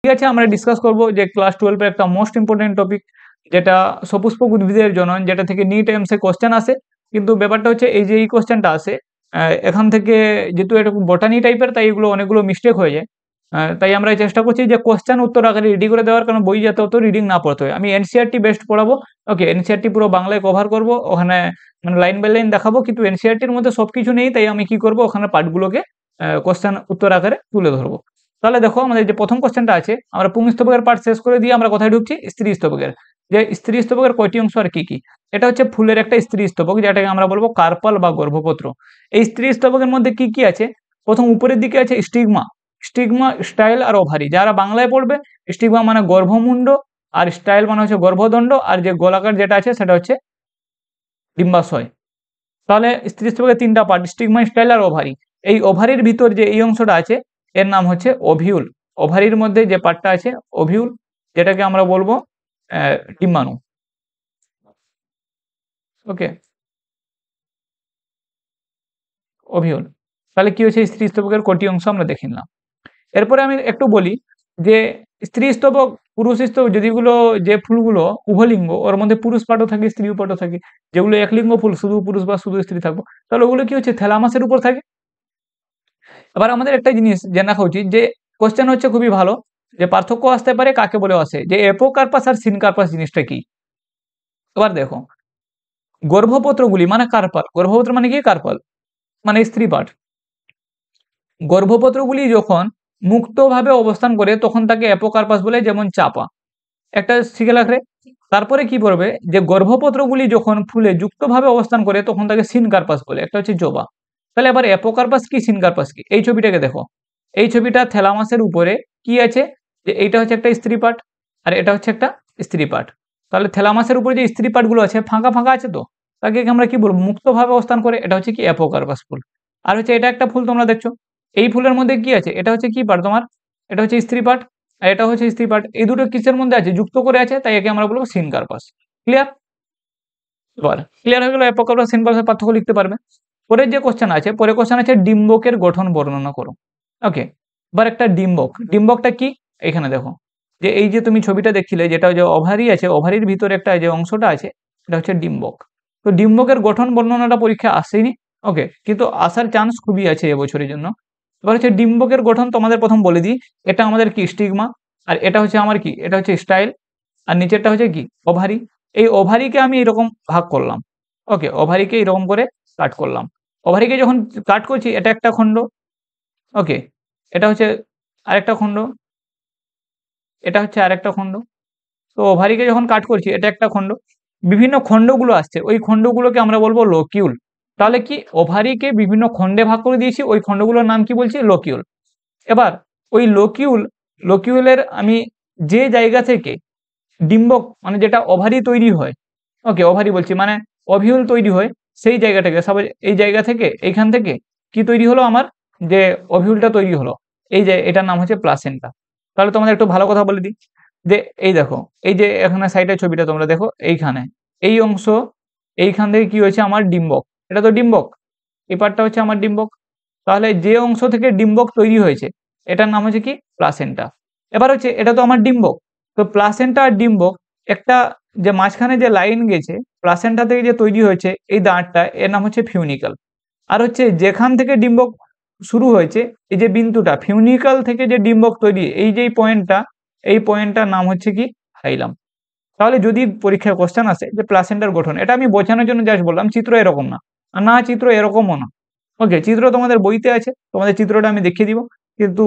ঠিক আছে, আমরা ডিসকাস করব যে ক্লাস 12 এর একটা মোস্ট ইম্পর্টেন্ট টপিক, যেটা সপুষ্পক উদ্ভিদের জনন, যেটা থেকে নিট এমসে কোশ্চেন আসে। কিন্তু ব্যাপারটা হচ্ছে এই যে এই কোশ্চেনটা আসে, এখান থেকে যেহেতু এটা বটানি টাইপের, তাই এগুলো অনেকগুলো মিস্টেক হয়ে যায়। তাই আমরা চেষ্টা করছি যে কোশ্চেন উত্তর আকারে রেডি করে দেওয়ার, কারণ বই যাতে অত রিডিং না পড়তে হয়। আমি এনসিইআরটি বেস্ট পড়াবো। ওকে, এনসিইআরটি পুরো বাংলায় কভার করব, ওখানে মানে লাইন বাই লাইন দেখাবো, কিন্তু এনসিইআরটির মধ্যে সবকিছু নেই, তাই আমি কি করব, ওখানে পার্টগুলোকে কোশ্চেন উত্তর আকারে তুলে ধরবো। তাহলে দেখো, আমাদের যে প্রথম কোশ্চেনটা আছে, আমরা পুংস্তবকের পার্ট শেষ করে দিয়ে আমরা কোথায় ঢুকছি, স্ত্রী স্তবকের। যে স্ত্রী স্তবকের কয়টি অংশ আর কি কি? এটা হচ্ছে ফুলের একটা স্ত্রী স্তবক, যেটাকে আমরা বলবো কার্পাল বা গর্ভপত্র। এই স্ত্রী স্তবকের মধ্যে কি কি আছে? প্রথম উপরের দিকে আছে স্টিগমা। স্টিগমা, স্টাইল আর ওভারি। যারা বাংলায় পড়বে, স্টিগমা মানে গর্ভমুণ্ড, আর স্টাইল মানে হচ্ছে গর্ভদণ্ড, আর যে গোলাকার যেটা আছে সেটা হচ্ছে ডিম্বাশয়। তাহলে স্ত্রী স্তবকের তিনটা পার্ট, স্টিগমা, স্টাইল আর ওভারি। এই ওভারির ভিতর যে এই অংশটা আছে, এর নাম হচ্ছে ওভিউল। ওভারির মধ্যে যে পার্টটা আছে ওভিউল, যেটাকে আমরা বলবো ডিম্বাণু। ওকে, ওভিউল। তাহলে কি হচ্ছে, স্ত্রী স্তবকের কটি অংশ আমরা দেখে নিলাম। এরপরে আমি একটু বলি যে স্ত্রী স্তবক, পুরুষ স্তবক, যেগুলো যে ফুলগুলো উভলিঙ্গ, ওর মধ্যে পুরুষ পাঠও থাকে, স্ত্রী পাঠও থাকে। যেগুলো একলিঙ্গ ফুল, শুধু পুরুষ বা শুধু স্ত্রী থাকবো, তাহলে ওগুলো কি হচ্ছে, থ্যালামাসের উপর থাকে। এবার আমাদের একটা জিনিস জেনে রাখা উচিত, যে কোশ্চেন হচ্ছে খুবই ভালো, যে পার্থক্য আসতে পারে কাকে বলে আসে, যে এপোকার্পাস আর সিনকার্পাস জিনিসটা কি। এবার দেখো, গর্ভপত্রগুলি মানে কার্পাল, গর্ভপত্র মানে কি, কার্পাল মানে স্ত্রী পাঠ। গর্ভপত্রগুলি যখন মুক্তভাবে অবস্থান করে তখন তাকে অ্যাপোকার্পাস বলে, যেমন চাপা। একটা শিখে রাখলে। তারপরে কি করবে, যে গর্ভপত্রগুলি যখন ফুলে যুক্তভাবে অবস্থান করে তখন তাকে সিনকার্পাস বলে, একটা হচ্ছে জবা। তাহলে আবার অ্যাপোকার্পাস কি, সিনকার্পাস কি? এই ছবিটাকে দেখো, এই ছবিটা থ্যালামাসের উপরে কি আছে, যে এইটা হচ্ছে একটা স্ত্রী পাঠ, আর এটা হচ্ছে একটা স্ত্রী পাঠ। তাহলে থ্যালামাসের উপরে যে স্ত্রী পাঠগুলো আছে ফাঁকা ফাঁকা আছে, তো তাকে আমরা কি বলবো, মুক্তভাবে অবস্থান করে, এটা হচ্ছে কি, অ্যাপোকার্পাস ফুল। আর হচ্ছে এটা একটা ফুল তোমরা দেখছো, এই ফুলের মধ্যে কি আছে, এটা হচ্ছে কি পাঠ তোমার, এটা হচ্ছে স্ত্রী পাঠ, আর এটা হচ্ছে স্ত্রী পাঠ। এই দুটো কিসের মধ্যে আছে, যুক্ত করে আছে, তাই একে আমরা বলবো সিনকার্পাস। ক্লিয়ার? এবার ক্লিয়ার হয়ে গেল, অ্যাপোকার্পাস সিনকার্পাসের পার্থক্য লিখতে পারবে। পরের যে কোশ্চেন আছে, পরের কোশ্চেন আছে ডিম্বকের গঠন বর্ণনা করো। ওকে, এবার একটা ডিম্বক, ডিম্বকটা কি, এখানে দেখো, যে এই যে তুমি ছবিটা দেখছিলে, যেটা যে ওভারি আছে, ওভারির ভিতরে একটা যে অংশটা আছে, এটা হচ্ছে ডিম্বক। তো ডিম্বকের গঠন বর্ণনাটা পরীক্ষা আসেনি। ওকে, কিন্তু আসার চান্স খুবই আছে এবছরের জন্য। এবার হচ্ছে ডিম্বকের গঠন তোমাদের প্রথম বলে দিই, এটা আমাদের কি, স্টিগমা, আর এটা হচ্ছে আমার কি, এটা হচ্ছে স্টাইল, আর নিচেরটা হচ্ছে কি, ওভারি। এই ওভারিকে আমি এরকম ভাগ করলাম। ওকে, ওভারিকে এরকম করে কাট করলাম। ওভারিকে যখন কাট করছি, এটা একটা খণ্ড। ওকে, এটা হচ্ছে আরেকটা খণ্ড, এটা হচ্ছে আরেকটা খণ্ড। তো ওভারিকে যখন কাট করছি, এটা একটা খণ্ড, বিভিন্ন খণ্ডগুলো আসছে, ওই খণ্ডগুলোকে আমরা বলবো লোকিউল। তাহলে কি, ওভারিকে বিভিন্ন খণ্ডে ভাগ করে দিয়েছি, ওই খণ্ডগুলোর নাম কি বলছি, লোকিউল। এবার ওই লোকিউল, লোকিউলের আমি যে জায়গা থেকে ডিম্বক মানে যেটা ওভারি তৈরি হয়, ওকে ওভারি বলছি মানে ওভিউল তৈরি হয়, সেই জায়গাটাকে সবাই, এই জায়গা থেকে, এইখান থেকে কি তৈরি হলো, আমার যে ওভিউলটা তৈরি হলো, এই যে এটার নাম হচ্ছে প্লাসেন্টা। তাহলে তোমাদের একটু ভালো কথা বলে দিই, যে এই দেখো, এই যে এখানে সাইডের ছবিটা তোমরা দেখো, এইখানে এই অংশ, এইখান থেকে কি হয়েছে, আমার ডিম্বক, এটা তো ডিম্বক, এই পার্টটা হচ্ছে আমার ডিম্বক। তাহলে যে অংশ থেকে ডিম্বক তৈরি হয়েছে, এটার নাম হচ্ছে কি, প্লাসেন্টা। এবার হচ্ছে এটা তো আমার ডিম্বক, তো প্লাসেন্টা আর ডিম্বক, একটা যে মাঝখানে যে লাইন গেছে প্লাসেন্টা থেকে যে তৈরি হয়েছে এই দাঁতটা, এর নাম হচ্ছে ফিউনিকাল। আর হচ্ছে যেখান থেকে ডিম্বক শুরু হয়েছে, এই যে বিন্দুটা ফিউনিকাল থেকে যে ডিম্বক তৈরি, এই যে পয়েন্টটা, এই পয়েন্টটার নাম হচ্ছে কি, হাইলাম। তাহলে যদি পরীক্ষায় কোশ্চেন আসে যে প্লাসেন্টার গঠন, এটা আমি বোঝানোর জন্য জাস্ট বললাম, চিত্র এরকম না, আর না চিত্র এরকমও না। ওকে, চিত্র তোমাদের বইতে আছে, তোমাদের চিত্রটা আমি দেখিয়ে দিব, কিন্তু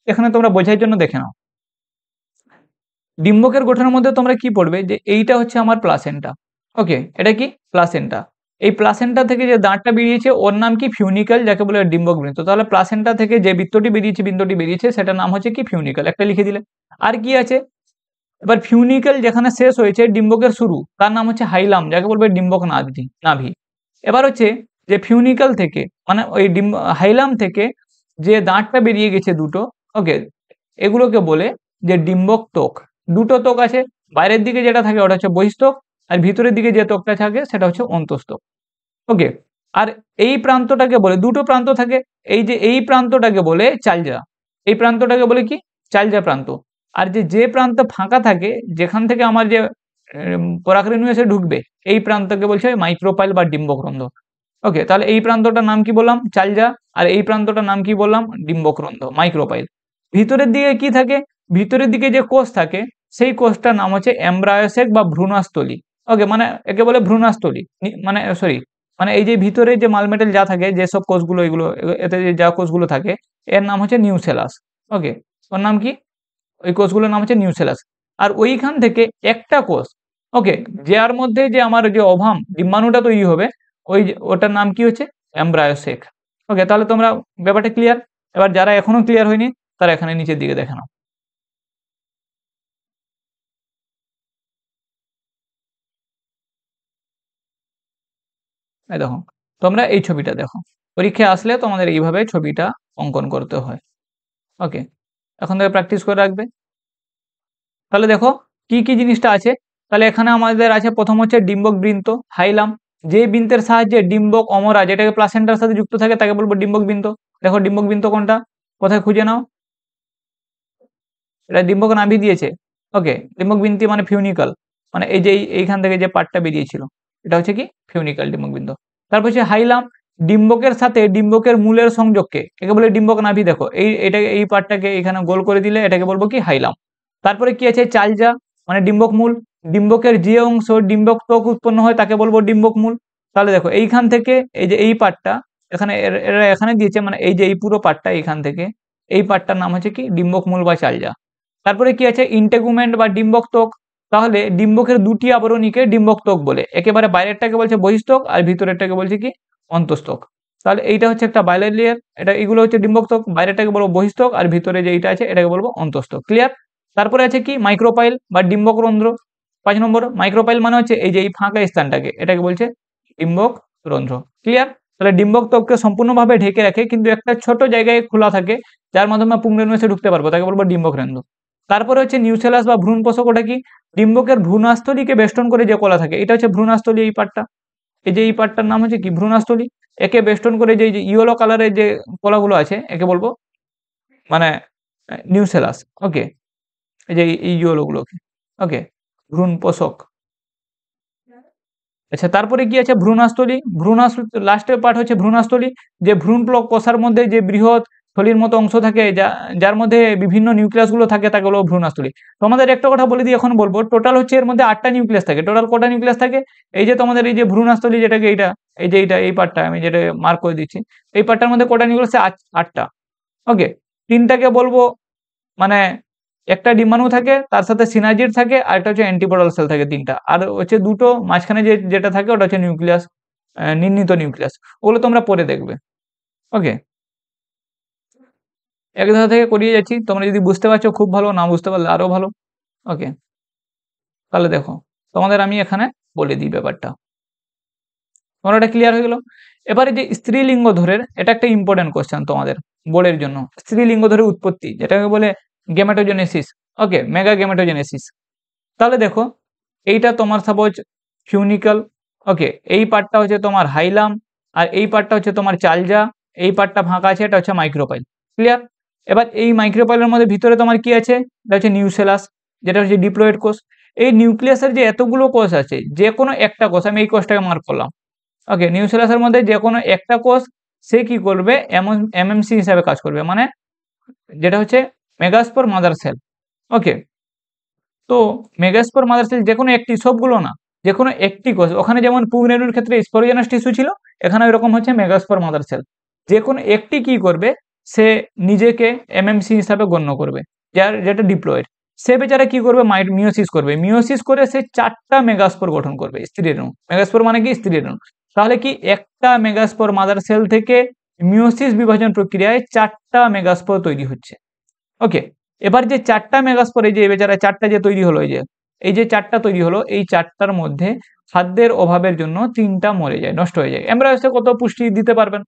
এখানে তোমরা বোঝার জন্য দেখে নাও। ডিম্বকের গঠনের মধ্যে তোমরা কি পড়বে, যে এইটা হচ্ছে আমার প্লাসেন্টা। ওকে, এটা কি, প্লাসেন্টা। এই প্লাসেন্টা থেকে যে দাঁতটা বেরিয়েছে ওর নাম কি, ফিউনিকাল, যাকে বলে ডিম্বক বৃন্ত। তাহলে প্লাসেন্টা থেকে যে বৃত্তটি বেরিয়েছে, বিন্দুটি বেরিয়েছে, সেটার নাম হচ্ছে কি, ফিউনিকাল, একটা লিখে দিলে। আর কি আছে, এবার ফিউনিকাল যেখানে শেষ হয়েছে ডিম্বকের শুরু, তার নাম হচ্ছে হাইলাম, যাকে বলবে ডিম্বক নাভি। এবার হচ্ছে যে ফিউনিকাল থেকে মানে ওই হাইলাম থেকে যে দাঁতটা বেরিয়ে গেছে দুটো, ওকে, এগুলোকে বলে যে ডিম্বক ত্বক। দুটো ত্বক আছে, বাইরের দিকে যেটা থাকে ওটা হচ্ছে বহিঃস্থক, আর ভিতরের দিকে যে ত্বকটা থাকে সেটা হচ্ছে অন্তঃস্থক। ওকে, আর এই প্রান্তটাকে বলে, দুটো প্রান্ত থাকে, এই যে এই প্রান্তটাকে বলে চালজা, এই প্রান্তটাকে বলে কি, চালজা প্রান্ত। আর যে প্রান্ত ফাঁকা থাকে, যেখান থেকে আমার যে পরাগরেণু এসে ঢুকবে, এই প্রান্তকে বলছে মাইক্রোপাইল বা ডিম্বকরন্ধ্র। ওকে, তাহলে এই প্রান্তটার নাম কি বললাম? চালজা। আর এই প্রান্তটার নাম কি বললাম? ডিম্বকরন্ধ্র, মাইক্রোপাইল। ভিতরের দিকে কি থাকে? ভিতরের দিকে যে কোষ থাকে, সেই কোষটার নাম হচ্ছে এমব্রায়োসেক বা ভ্রূণস্থলী। ওকে, মানে একে বলে ভ্রূণস্থলী। মানে সরি, মানে এই যে ভিতরে যে মালমেটাল যা থাকে, যেসব কোষগুলো এগুলো এতে যা কোষগুলো থাকে, এর নাম হচ্ছে নিউসেলাস। ওকে, ওর নাম কি? ওই কোষগুলোর নাম হচ্ছে নিউসেলাস। আর ওইখান থেকে একটা কোষ, ওকে, যার মধ্যে যে আমার যে অভাম ডিম্বাণুটা তৈরি হবে, ওটার নাম কি হচ্ছে? এমব্রায়োসেক। ওকে, তাহলে তোমরা ব্যাপারটা ক্লিয়ার? এবার যারা এখনো ক্লিয়ার হয়নি, তারা এখানে নিচের দিকে দেখে নাও। এই দেখো, তোমরা এই ছবিটা দেখো। পরীক্ষায় আসলে তোমাদের এইভাবে ছবিটা অঙ্কন করতে হয়। ওকে, এখন থেকে প্র্যাকটিস করে রাখবে। তাহলে দেখো কি কি জিনিসটা আছে। তাহলে এখানে আমাদের আছে, প্রথম হচ্ছে ডিম্বক বৃন্ত, হাইলাম। যে বৃন্তের সাহায্যে ডিম্বক অমরা, যেটাকে প্লাসেন্টার সাথে যুক্ত থাকে, তাকে বলবো ডিম্বক বৃন্ত। দেখো ডিম্বক বৃন্ত কোনটা, কোথায় খুঁজে নাও। এটা ডিম্বক নাভি দিয়েছে। ওকে, ডিম্বক বৃন্তি মানে ফিউনিকাল, মানে এই যে এইখান থেকে যে পার্টটা বেরিয়েছিল, এটা হচ্ছে কি? ফিউনিকাল ডিম্বক বৃন্ত। তারপর হচ্ছে হাইলাম, ডিম্বকের সাথে ডিম্বকের মূলের সংযোগকে, একে বলে ডিম্বক নাভি। দেখো এই পার্টটাকে এখানে গোল করে দিলে এটাকে বলবো কি? হাইলাম। তারপরে কি আছে? চালজা, মানে ডিম্বক মূল। ডিম্বকের যে অংশ ডিম্বক ত্বক উৎপন্ন হয়, তাকে বলবো ডিম্বক মূল। তাহলে দেখো এইখান থেকে এই যে এই পার্টটা এখানে এরা এখানে দিয়েছে, মানে এই যে এই পুরো পার্টটা এইখান থেকে এই পার্টটার নাম হচ্ছে কি? ডিম্বক মূল বা চালজা। তারপরে কি আছে? ইন্টেগুমেন্ট বা ডিম্বক ত্বক। তাহলে ডিম্বকের দুটি আবরণীকে ডিম্বক ত্বক বলে। একেবারে বাইরেরটাকে বলছে বহিস্তক, আর ভিতরেরটাকে বলছে কি? অন্তস্তক। তাহলে এইটা হচ্ছে একটা বাইরের লেয়ার, এটা এগুলো হচ্ছে ডিম্বক ত্বক। বাইরেটাকে বলবো বহিস্তক, আর ভিতরে যে এইটা আছে এটাকে বলবো অন্তস্তক। ক্লিয়ার? তারপরে আছে কি? মাইক্রোপাইল বা ডিম্বকরন্ধ্র। 5 নম্বর, মাইক্রোপাইল মানে হচ্ছে এই যে এই ফাঁকা স্থানটাকে, এটাকে বলছে ডিম্বক রন্ধ্র। ক্লিয়ার? তাহলে ডিম্বক ত্বককে সম্পূর্ণভাবে ঢেকে রাখে, কিন্তু একটা ছোট জায়গায় খোলা থাকে, যার মাধ্যমে পুংরেণু এসে ঢুকতে পারবো, তাকে বলবো ডিম্বক রেণু। তারপরে হচ্ছে নিউসেলাস বা ভ্রূণপোষক। ওটা কি? ডিম্বকের ভ্রূণাস্থলীকে বেষ্টন করে যে কলা থাকে, এটা হচ্ছে ভ্রূণাস্থলী। এই পার্টটা, এই যে এই পার্টটার নাম হচ্ছে কি? ভ্রূণাস্থলী। একে বেষ্টন করে যে ইয়েলো কালারের যে কলাগুলো আছে, একে বলবো মানে নিউসেলাস। ওকে, এই যে এই ইয়েলো গুলোকে, ওকে, ভ্রূণপোষক। আচ্ছা, তারপরে কি আছে? ভ্রূণাস্থলী। লাস্টের পার্ট হচ্ছে ভ্রূণাস্থলী। যে ভ্রূণ কোষার মধ্যে যে বৃহৎ থলির মতো অংশ থাকে, যার মধ্যে বিভিন্ন নিউক্লিয়াস গুলো থাকে, তাকে বলবো ভ্রূণাস্থলী। তোমাদের একটা কথা বলে দিই, এখন বলবো। টোটাল হচ্ছে এর মধ্যে 8টা নিউক্লিয়াস থাকে। টোটাল কটা নিউক্লিয়াস থাকে? এই যে তোমাদের এই যে ভ্রূণাস্থলী, যেটাকে এইটা, এই যে এই পার্টটা আমি যেটা মার্ক করে দিচ্ছি, এই পার্টটার মধ্যে কটা নিউক্লিয়াস? 8টা। ওকে, 3টাকে বলবো মানে একটা ডিম্বাণু থাকে, তার সাথে সিনার্জিড থাকে, আর একটা হচ্ছে অ্যান্টিপোডাল সেল থাকে, 3টা। আর হচ্ছে দুটো মাঝখানে যেটা থাকে, ওটা হচ্ছে নিউক্লিয়াস, নির্ণীত নিউক্লিয়াস। ওগুলো তোমরা পরে দেখবে। ওকে, এক ধারা থেকে করিয়ে যাচ্ছি। তোমরা যদি বুঝতে পারছো খুব ভালো, না বুঝতে পারলে আরো ভালো। ওকে, তাহলে দেখো, তোমাদের আমি এখানে বলে দিই ব্যাপারটা। তোমার এটা ক্লিয়ার হয়ে গেল? এবারে যে স্ত্রীলিঙ্গ ধরের, এটা একটা ইম্পর্টেন্ট কোশ্চেন তোমাদের বোর্ডের জন্য। স্ত্রীলিঙ্গ ধরের উৎপত্তি, যেটাকে বলে গ্যামেটোজেনেসিস। ওকে, মেগা গ্যামেটোজেনেসিস। তাহলে দেখো, এইটা তোমার সাপোজ ফিউনিকল। ওকে, এই পার্টটা হচ্ছে তোমার হাইলাম, আর এই পার্টটা হচ্ছে তোমার চালজা। এই পার্টটা ফাঁকা আছে, এটা হচ্ছে মাইক্রোপাইল। ক্লিয়ার? এবার এই মাইক্রোপাইলের মধ্যে ভিতরে তোমার কি আছে? এটা হচ্ছে নিউসেলাস, যেটা হচ্ছে ডিপ্লয়েড কোষ। এই নিউক্লিয়াসের যে এতগুলো কোষ আছে, যে কোনো একটা কোষ, আমি এই কোষটাকে মার্ক করলাম। ওকে, নিউক্লিয়াসের মধ্যে যে কোনো একটা কোষ, সে কি করবে? এমএমসি হিসাবে কাজ করবে, মানে যেটা হচ্ছে মেগাস্পোর মাদার সেল। ওকে, তো মেগাস্পোর মাদার সেল যে কোনো একটি, সবগুলো না, যে কোনো একটি কোষ। ওখানে যেমন পুংরেণুর ক্ষেত্রে স্পোরোজেনাস টিস্যু ছিল, এখানে ওইরকম হচ্ছে মেগাস্পোর মাদার সেল। যে কোনো একটি কি করবে? সে নিজেকে এমএমসি হিসাবে গণ্য করবে, যেটা ডিপ্লয়েড। সে বেচারা কি করবে? মিওসিস করবে। মিওসিস করে সে 4টা মেগাস্পোর গঠন করবে, স্ত্রী রেণু। মেগাস্পোর মানে কি? স্ত্রী রেণু। তাহলে কি একটা মেগাস্পোর মাদার সেল থেকে মিওসিস বিভাজন প্রক্রিয়ায় 4টা মেগাস্পোর তৈরি হচ্ছে। ওকে, এবার যে 4টা মেগাস্পোর, এই যে বেচারা 4টা যে তৈরি হলো, এই যে 4টা তৈরি হলো, এই 4টার মধ্যে খাদ্যের অভাবের জন্য 3টা মরে যায়, নষ্ট হয়ে যায়। এমব্রায়োসে কত পুষ্টি দিতে পারবেন?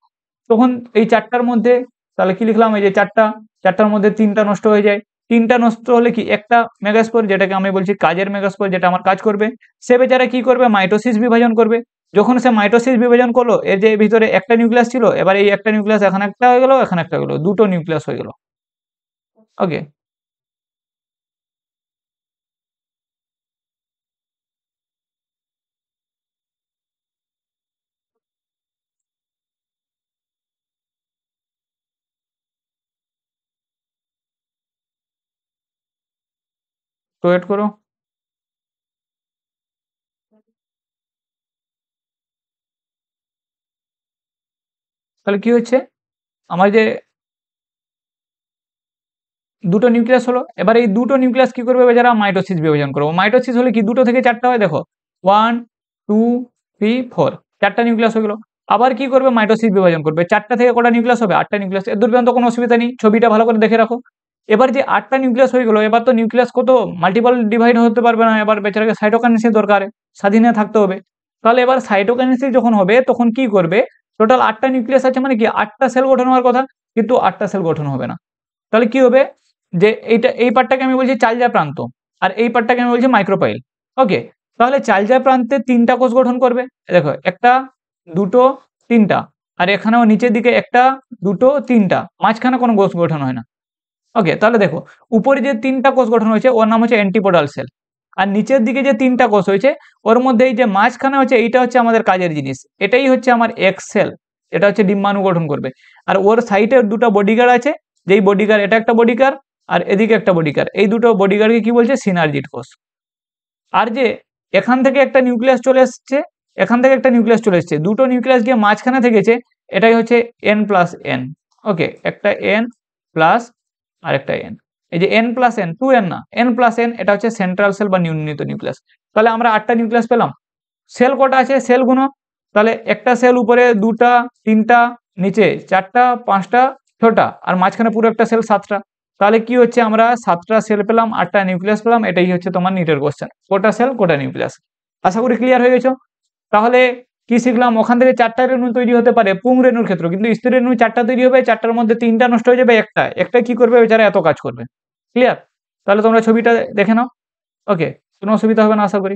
তখন এই 4টার মধ্যে, তাহলে কি লিখলাম? এই যে 4টার মধ্যে 3টা নষ্ট হয়ে যায়। 3টা নষ্ট হলে কি একটা মেগাস্পোর, যেটাকে আমি বলছি কাজের মেগাস্পোর, যেটা আমার কাজ করবে, সে বেচারা কি করবে? মাইটোসিস বিভাজন করবে। যখন সে মাইটোসিস বিভাজন করলো, এর যে ভিতরে একটা নিউক্লিয়াস ছিল, এবার এই একটা নিউক্লিয়াস এখানে একটা হয়ে গেল, এখানে একটা হয়ে গেল, দুটো নিউক্লিয়াস হয়ে গেল। ওকে, তো ওয়েট করো। তাহলে কি হচ্ছে, আমার যে দুটো নিউক্লিয়াস হলো, এবার এই দুটো নিউক্লিয়াস কি করবে বেচারা, মাইটোসিস বিভাজন করবো। মাইটোসিস হলে কি দুটো থেকে চারটা হয়, দেখো 1 2 3 4 চারটা নিউক্লিয়াস হয়ে গেল। আবার কি করবে, মাইটোসিস বিভাজন করবে, চারটা থেকে কটা নিউক্লিয়াস হবে, আটটা নিউক্লিয়াস। এর পর্যন্ত কোনো অসুবিধা নেই, ছবিটা ভালো করে দেখে রাখো। এবার যে আটটা নিউক্লিয়াস হয়ে গেল, এবার তো নিউক্লিয়াস কত মাল্টিপল ডিভাইড হতে পারবে না, এবার বেচারাকে সাইটোকাইনেসিস দরকার, স্বাধীনে থাকতে হবে। তাহলে এবার সাইটোকাইনেসিস যখন হবে তখন কি করবে, টোটাল আটটা নিউক্লিয়াস আছে মানে কি আটটা সেল গঠন হওয়ার কথা, কিন্তু আটটা সেল গঠন হবে না। তাহলে কি হবে, যে এইটা এই পার্টটাকে আমি বলছি চালজা প্রান্ত, আর এই পার্টটাকে আমি বলছি মাইক্রোপাইল। ওকে, তাহলে চালজা প্রান্তে তিনটা কোষ গঠন করবে, দেখো একটা দুটো তিনটা, আর এখানেও নিচের দিকে একটা দুটো তিনটা, মাঝখানে কোনো কোষ গঠন হয় না। ওকে, তাহলে দেখো উপরে যে তিনটা কোষ গঠন হয়েছে ওর নাম হচ্ছে অ্যান্টিপোডাল সেল, আর নিচের দিকে যে তিনটা কোষ হয়েছে ওর মধ্যে এই যে মাঝখানে হচ্ছে এইটা হচ্ছে আমাদের কাজের জিনিস, এটাই হচ্ছে আমার এক্স সেল, এটা হচ্ছে ডিম্বাণু গঠন করবে। আর ওর সাইডে দুটো বডিগার্ড আছে, যেই বডিগার্ড, এটা একটা বডিগার্ড আর এদিকে একটা বডিগার্ড, এই দুটো বডিগার্ডকে কি বলছে, সিনার্জিড কোষ। আর যে এখান থেকে একটা নিউক্লিয়াস চলে এসছে, এখান থেকে একটা নিউক্লিয়াস চলে এসছে, দুটো নিউক্লিয়াস গিয়ে মাঝখানে থেকেছে, এটাই হচ্ছে এন প্লাস এন। ওকে, একটা এন প্লাস আর একটা এন, এই যে n plus n, two n না, এন প্লাস এন, এটা হচ্ছে সেন্ট্রাল সেল বা নিউনিত নিউক্লিয়াস। তাহলে আমরা আটটা নিউক্লিয়াস পেলাম। সেল কটা আছে, সেল গুণ, তাহলে একটা সেল উপরে দুটা তিনটা, নিচে চারটা পাঁচটা ছটা, আর মাঝখানে পুরো একটা সেল সাতটা। তাহলে কি হচ্ছে, আমরা সাতটা সেল পেলাম, আটটা নিউক্লিয়াস পেলাম, এটাই হচ্ছে তোমার নিটের কোশ্চেন, কোটা সেল কোটা নিউক্লিয়াস। আশা করি ক্লিয়ার হয়ে গেছো। তাহলে কি শিখলাম, ওখান থেকে চারটা রেণু তৈরি হতে পারে পুং রেণুর ক্ষেত্রে, কিন্তু স্থির রেণু চারটা তৈরি হবে, চারটার মধ্যে তিনটা নষ্ট হয়ে যাবে, একটা কি করবে বেচারা, এত কাজ করবে। ক্লিয়ার, তাহলে তোমরা ছবিটা দেখে নাও। ওকে, কোনো অসুবিধা হবে না আশা করি।